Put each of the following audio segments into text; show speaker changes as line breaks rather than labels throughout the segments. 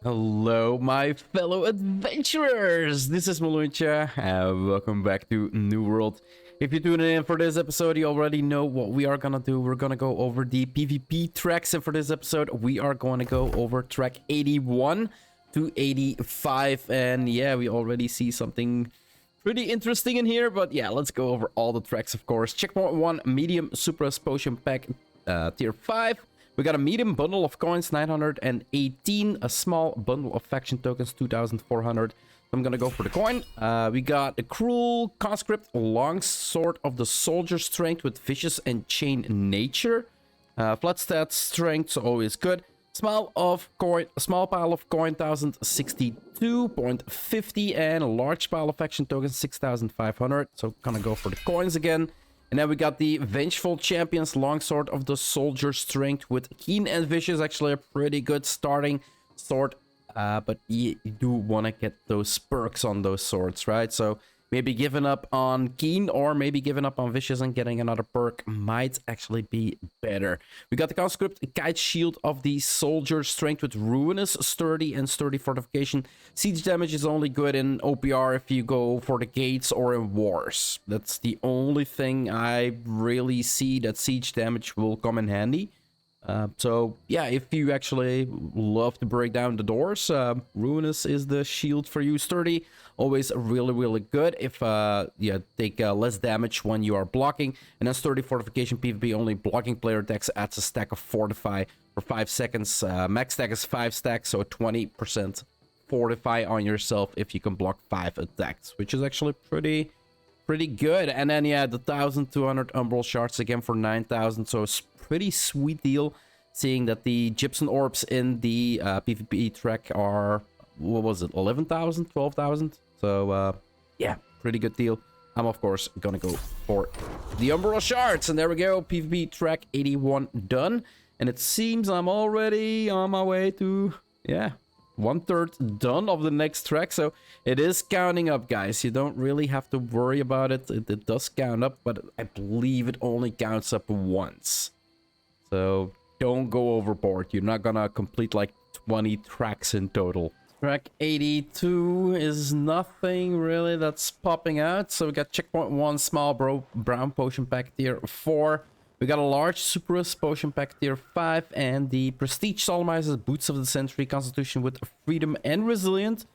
Hello, my fellow adventurers! This is Mloentje, welcome back to New World. If you're tuning in for this episode, you already know what we are gonna do. We're gonna go over the PvP tracks, and for this episode, we are gonna go over track 81 to 85. And yeah, we already see something pretty interesting in here, but yeah, let's go over all the tracks, of course. Checkpoint 1, medium Supra Potion Pack, tier 5. We got a medium bundle of coins, 918. A small bundle of faction tokens, 2,400. I'm gonna go for the coin. We got a cruel conscript, long sword of the soldier strength with vicious and chain nature. Flat stats, strength, so always good. Small pile of coin, 1,062.50, and a large pile of faction tokens, 6,500. So gonna go for the coins again. And then we got the Vengeful Champions Longsword of the Soldier Strength with Keen and Vicious. Actually a pretty good starting sword. But you do want to get those perks on those swords, right? So maybe giving up on Keen or maybe giving up on Vicious and getting another perk might actually be better. We got the Conscript Kite Shield of the Soldier Strength with Ruinous, Sturdy, and Sturdy Fortification. Siege damage is only good in OPR if you go for the gates or in wars. That's the only thing I really see that siege damage will come in handy. So yeah, if you actually love to break down the doors, Ruinous is the shield for you. Sturdy, always really good if you take less damage when you are blocking. And then Sturdy Fortification PvP, only blocking player attacks, adds a stack of Fortify for 5 seconds. Max stack is 5 stacks, so 20% Fortify on yourself if you can block 5 attacks, which is actually pretty good. And then yeah, the 1,200 Umbral Shards again for 9,000, so it's pretty sweet deal, seeing that the Gypsum Orbs in the PvP track are, what was it, 11,000, 12,000? So yeah, pretty good deal. I'm of course gonna go for the Umbral Shards, and there we go, PvP track 81 done. And it seems I'm already on my way to, yeah, 1/3 done of the next track, so it is counting up, guys. You don't really have to worry about it. It does count up, but I believe it only counts up once. So don't go overboard. You're not gonna complete like 20 tracks in total. Track 82 is nothing really that's popping out. So we got checkpoint 1, small brown potion pack tier 4. We got a large Supra Potion Pack tier 5 and the Prestige Solemnizes Boots of the Century Constitution with Freedom and Resilient.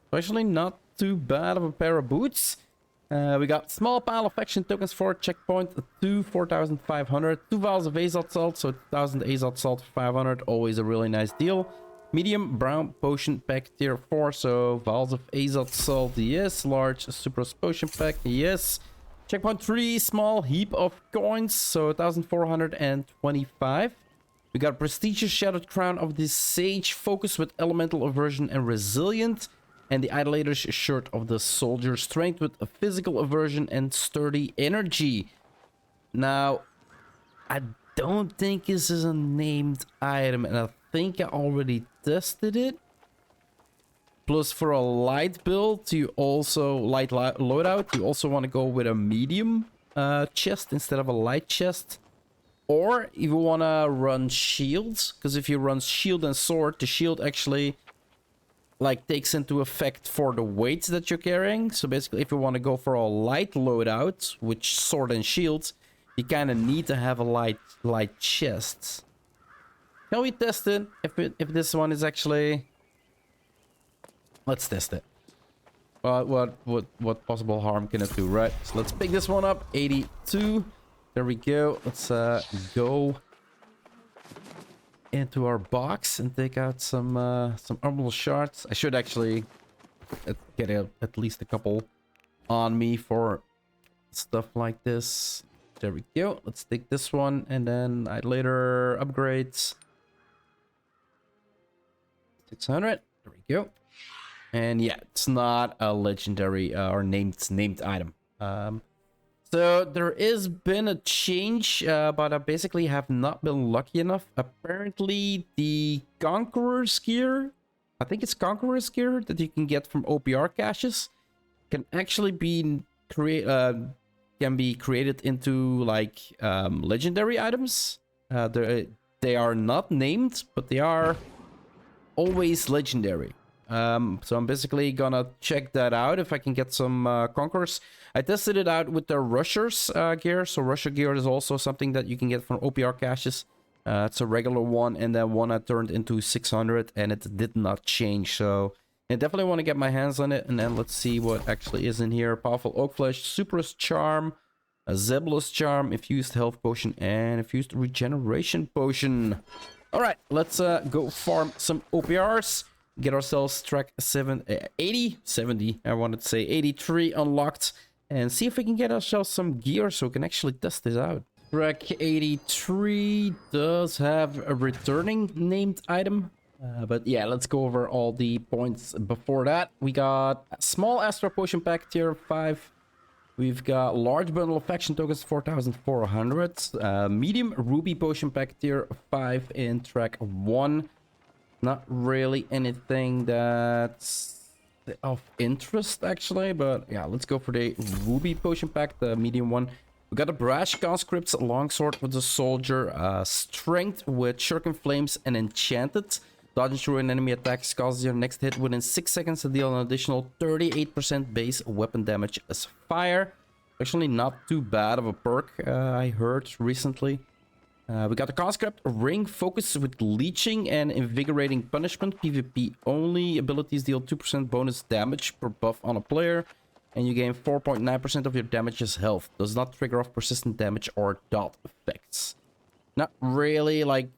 So actually not too bad of a pair of boots. We got small pile of faction tokens for checkpoint 2, 4,500. 2 vials of Azot Salt, so 2,000 Azot Salt for 500. Always a really nice deal. Medium brown potion pack tier 4, so vials of Azot Salt, yes. Large Supra Potion Pack, yes. Checkpoint 3, small heap of coins, so 1,425. We got prestigious Shadowed Crown of the Sage, focus with Elemental Aversion and Resilient. And the Idolator's Shirt of the Soldier Strength with a Physical Aversion and Sturdy Energy. Now, I don't think this is a named item, and I think I already tested it. Plus, for a light build, you also light loadout, you also want to go with a medium chest instead of a light chest. Or if you want to run shields, because if you run shield and sword, the shield actually like takes into effect for the weights that you're carrying. So basically, if you want to go for a light loadout, which sword and shields, you kind of need to have a light chest. Can we test it? If this one is actually... Let's test it. What possible harm can it do, right? So let's pick this one up. 82. There we go. Let's go into our box and take out some Umbral Shards. I should actually get at least a couple on me for stuff like this. There we go. Let's take this one, and then I'd later upgrade. 600. There we go. And yeah, it's not a legendary or named item. So there has been a change, but I basically have not been lucky enough. Apparently, the Conqueror's gear, I think it's Conqueror's gear that you can get from OPR caches, can actually be created into like legendary items. They are not named, but they are always legendary. So I'm basically gonna check that out if I can get some conquerors. I tested it out with the rushers gear. So rusher gear is also something that you can get from OPR caches. It's a regular one, and then one I turned into 600, and it did not change. So I definitely want to get my hands on it. And then let's see what actually is in here. Powerful Oak Flesh, Super's Charm, a Zebulus Charm, Infused Health Potion, and Infused Regeneration Potion. Alright, let's go farm some OPRs. Get ourselves track 70, I wanted to say 83 unlocked. And see if we can get ourselves some gear so we can actually test this out. Track 83 does have a returning named item. But yeah, let's go over all the points before that. We got a small Astra Potion Pack tier 5. We've got large bundle of faction tokens 4,400. Medium Ruby Potion Pack tier 5 in track 1. Not really anything that's of interest actually, but yeah, let's go for the Ruby Potion Pack, the medium one. We got a Brash Conscripts, Longsword with the Soldier, Strength with Shuriken Flames, and Enchanted. Dodging through an enemy attacks causes your next hit within 6 seconds to deal an additional 38% base weapon damage as fire. Actually not too bad of a perk, I heard recently. We got the Conscript Ring, Focus with Leeching and Invigorating Punishment. PvP only. Abilities deal 2% bonus damage per buff on a player. And you gain 4.9% of your damage as health. Does not trigger off persistent damage or dot effects. Not really, like,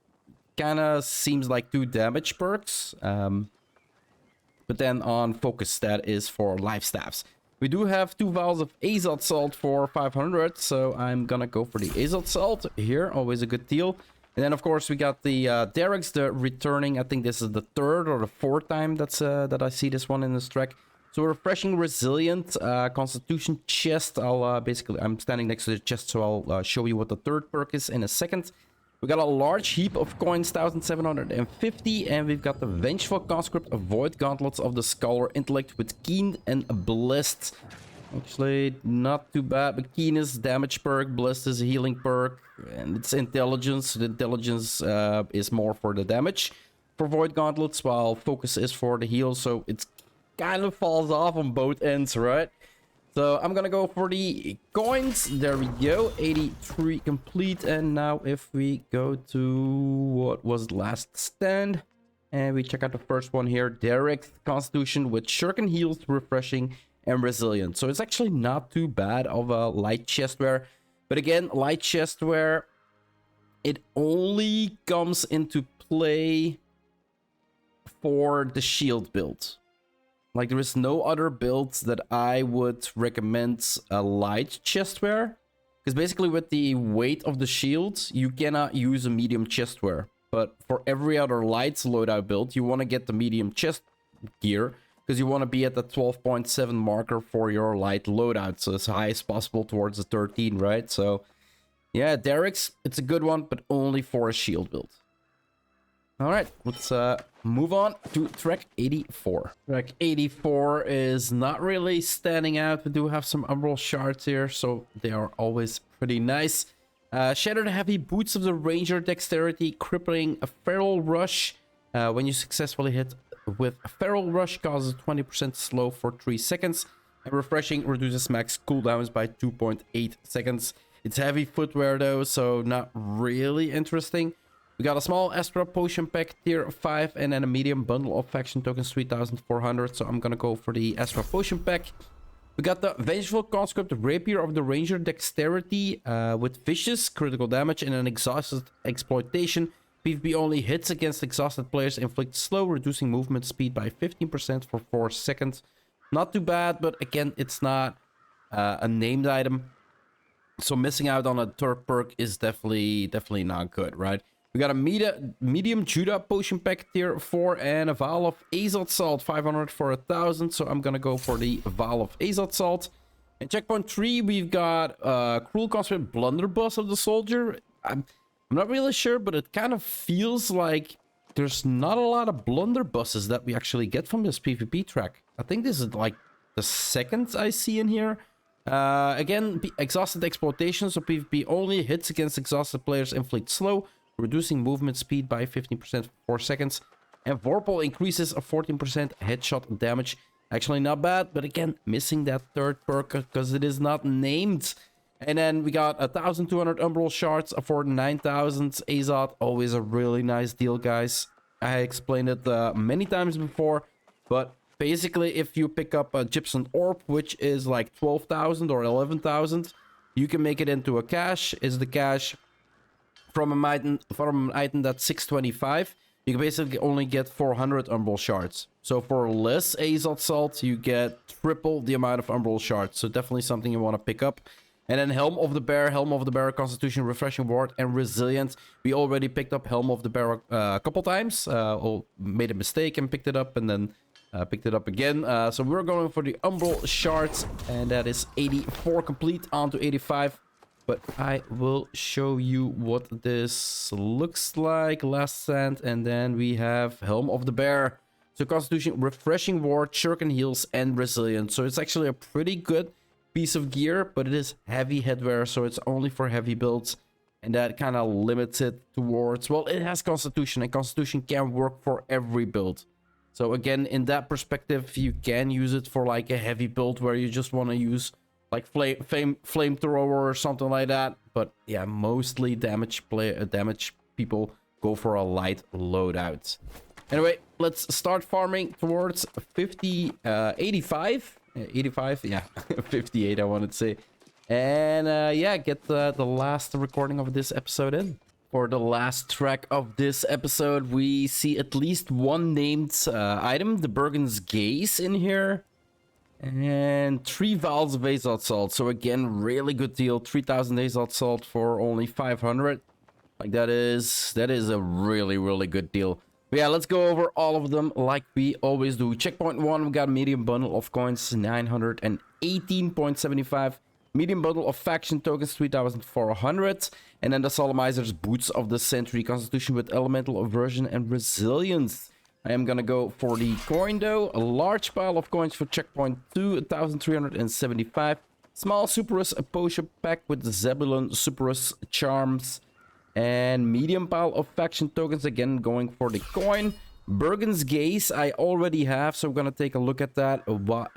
kinda seems like 2 damage perks. But then on Focus, that is for life staffs. We do have 2 vials of Azot Salt for 500, so I'm gonna go for the Azot Salt here. Always a good deal. And then, of course, we got the Darix, the returning. I think this is the 3rd or the 4th time that I see this one in this track. So Refreshing Resilient, Constitution Chest. I'm standing next to the chest, so I'll show you what the 3rd perk is in a second. We got a large heap of coins, 1,750, and we've got the Vengeful Conscript, Void Gauntlets of the Scholar, Intellect with Keen and Blessed. Actually, not too bad, but Keen is damage perk, Blessed is a healing perk, and it's Intelligence. The Intelligence is more for the damage for Void Gauntlets, while Focus is for the heal, so it's kind of falls off on both ends, right? So I'm gonna go for the coins. There we go, 83 complete. And now if we go to what was the last stand, and we check out the first one here, Darix Constitution with Shuriken Heals, Refreshing, and Resilient. So it's actually not too bad of a light chestwear. But again, light chestwear, it only comes into play for the shield build. Like, there is no other builds that I would recommend a light chestwear. Because basically with the weight of the shield, you cannot use a medium chestwear. But for every other light loadout build, you want to get the medium chest gear. Because you want to be at the 12.7 marker for your light loadout. So as high as possible towards the 13, right? So, yeah, Darix, it's a good one, but only for a shield build. Alright, let's move on to track 84. Track 84 is not really standing out. We do have some Umbral Shards here, so they are always pretty nice. Shattered Heavy Boots of the Ranger, Dexterity, Crippling a Feral Rush. When you successfully hit with a Feral Rush, causes 20% slow for 3 seconds. And Refreshing reduces max cooldowns by 2.8 seconds. It's heavy footwear though, so not really interesting. We got a small Astra Potion Pack tier 5 and then a medium bundle of faction tokens 3,400. So I'm gonna go for the Astra Potion Pack. We got the Vengeful Conscript Rapier of the Ranger, Dexterity with Vicious, critical damage, and an Exhausted Exploitation. PvP only hits against exhausted players, inflict slow, reducing movement speed by 15% for 4 seconds. Not too bad, but again, it's not a named item. So missing out on a 3rd perk is definitely not good, right? We got a medium Judah Potion Pack tier 4 and a Vial of Azot Salt, 500 for 1,000. So I'm gonna go for the Vial of Azot Salt. And checkpoint 3, we've got Cruel Conscript Blunderbuss of the Soldier. I'm not really sure, but it kind of feels like there's not a lot of blunderbusses that we actually get from this PvP track. I think this is like the 2nd I see in here. Again, Exhausted Exploitation, so PvP only hits against exhausted players, inflict slow, reducing movement speed by 15% for 4 seconds. And Vorpal increases a 14% headshot damage. Actually not bad, but again, missing that third perk because it is not named. And then we got 1,200 Umbral Shards for 9,000 Azot. Always a really nice deal, guys. I explained it many times before, but basically if you pick up a Gypsum Orb, which is like 12,000 or 11,000, you can make it into a cache. Is the cache from an item that's 625, you can basically only get 400 Umbral Shards. So for less Azot Salt, you get triple the amount of Umbral Shards. So definitely something you want to pick up. And then Helm of the Bear, Constitution, Refreshing Ward, and Resilience. We already picked up Helm of the Bear a couple times. Made a mistake and picked it up, and then picked it up again. So we're going for the Umbral Shards, and that is 84 complete, on to 85. But I will show you what this looks like. Last Stand, and then we have Helm of the Bear. So Constitution, Refreshing Ward, Shuriken Heals, and Resilience. So it's actually a pretty good piece of gear, but it is heavy headwear, so it's only for heavy builds, and that kind of limits it towards, well, it has Constitution, and Constitution can work for every build. So again, in that perspective, you can use it for like a heavy build where you just want to use like flamethrower or something like that. But yeah, mostly damage people go for a light loadout. Anyway, let's start farming towards 85, yeah, 58 I wanted to say. And yeah, get the last recording of this episode in. For the last track of this episode, we see at least one named item, the Bergan's Gaze in here. And 3 vials of Azot Salt. So again, really good deal. 3,000 Azot Salt for only 500. Like that is a really good deal. But yeah, let's go over all of them like we always do. Checkpoint 1, we got a medium bundle of coins, 918.75. Medium bundle of faction tokens, 3,400. And then the Solemnizer's Boots of the Century, Constitution with Elemental Aversion and Resilience. I am gonna go for the coin though. A large pile of coins for checkpoint 2, 1,375. Small Superus, a potion pack with the Zebulon Superus charms. And medium pile of faction tokens, again going for the coin. Bergan's Gaze I already have, so I'm gonna take a look at that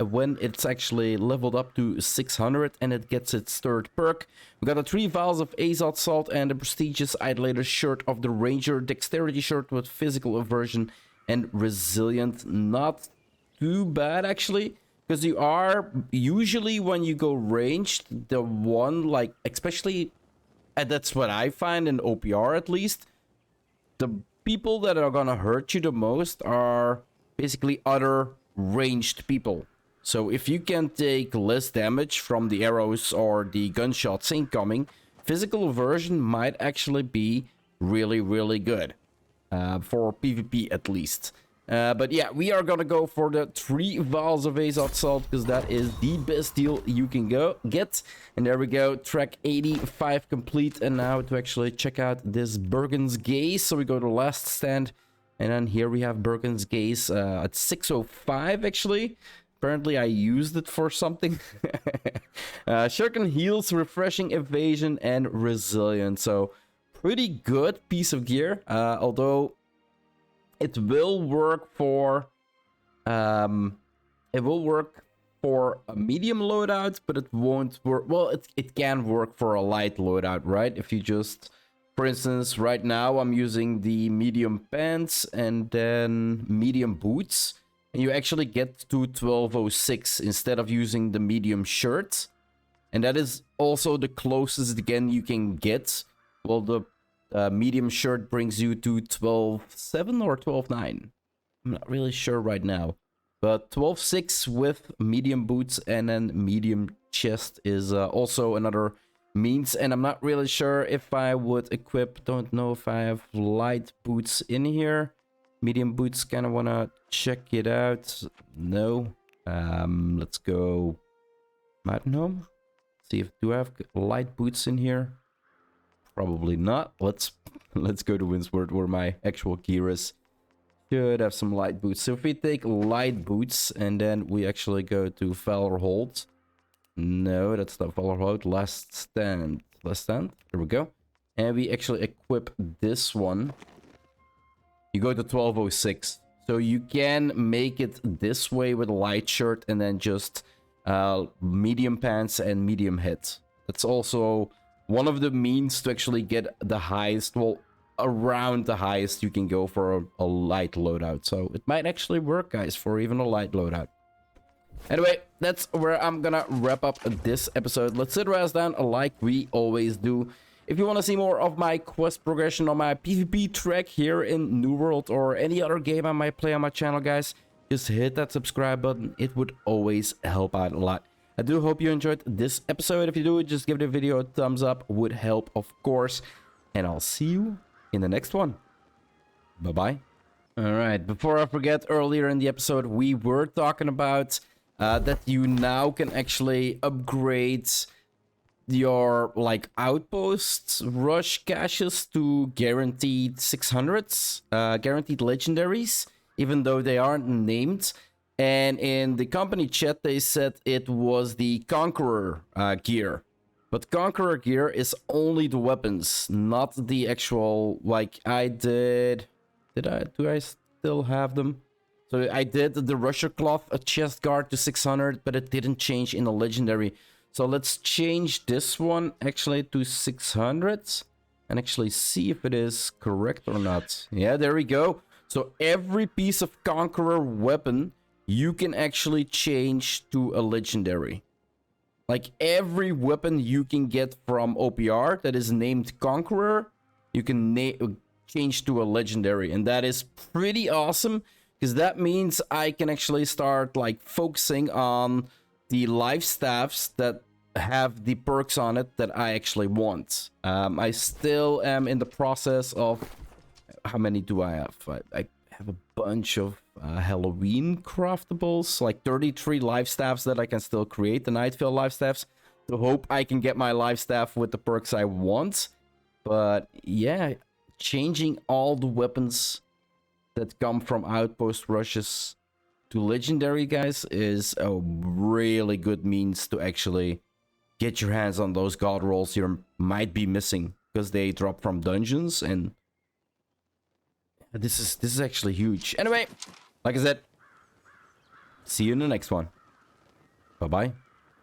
when it's actually leveled up to 600 and it gets its third perk. We got the 3 vials of Azot Salt and the prestigious Idolator shirt of the Ranger, Dexterity shirt with physical aversion and resilient. Not too bad actually, because you are usually when you go ranged, the one like especially. And that's what I find in OPR at least. The people that are gonna hurt you the most are basically other ranged people. So if you can take less damage from the arrows or the gunshots incoming, physical aversion might actually be really good. For PvP at least. But yeah, we are gonna go for the 3 vials of Azot Salt because that is the best deal you can get. And there we go, track 85 complete. And now to actually check out this Bergan's Gaze. So we go to Last Stand, and then here we have Bergan's Gaze at 605 actually. Apparently I used it for something. Shuriken Heals, Refreshing Evasion, and Resilience. So pretty good piece of gear, although it will work for a medium loadout, but it won't work. Well, it can work for a light loadout, right? If you just, for instance, right now I'm using the medium pants and then medium boots, and you actually get to 1206 instead of using the medium shirt, and that is also the closest again you can get. Well, the medium shirt brings you to 12.7 or 12.9. I'm not really sure right now. But 12.6 with medium boots and then medium chest is also another means. And I'm not really sure if I would equip, don't know if I have light boots in here. Medium boots, kind of want to check it out. No. Let's go Mountain Home. See if do I have light boots in here. Probably not. Let's go to Windsward where my actual gear is. Should have some light boots. So if we take light boots and then we actually go to Valor Hold. No, that's not Valor Hold. Last Stand. Last Stand. There we go. And we actually equip this one. you go to 1206. So you can make it this way with a light shirt and then just medium pants and medium hit. That's also one of the means to actually get the highest, well, around the highest you can go for a light loadout. So it might actually work, guys, for even a light loadout. Anyway, that's where I'm gonna wrap up this episode. Let's sit our ass down like we always do. If you want to see more of my quest progression on my PvP track here in New World or any other game I might play on my channel, guys, just hit that subscribe button. It would always help out a lot. I do hope you enjoyed this episode. If you do, just give the video a thumbs up. Would help, of course. And I'll see you in the next one. Bye-bye. All right, before I forget, earlier in the episode, we were talking about that you now can actually upgrade your like outposts rush caches to guaranteed 600s, guaranteed legendaries, even though they aren't named. And in the company chat they said it was the Conqueror gear, but Conqueror gear is only the weapons, not the actual, like do I still have them? So I did the Rusher Cloth, a chest guard to 600, but it didn't change in the legendary. So let's change this one actually to 600 and actually see if it is correct or not. Yeah, there we go. So every piece of Conqueror weapon you can actually change to a legendary. Like every weapon you can get from OPR that is named Conqueror, you can change to a legendary. And that is pretty awesome, because that means I can actually start like focusing on the life staffs that have the perks on it that I actually want. I still am in the process of... How many do I have? I have a bunch of Halloween craftables, like 33 life staffs that I can still create, the Nightfall life staffs, to hope I can get my life staff with the perks I want. But yeah, changing all the weapons that come from outpost rushes to legendary, guys, is a really good means to actually get your hands on those god rolls you might be missing, because they drop from dungeons, and this is actually huge. Anyway, like I said, see you in the next one. Bye bye.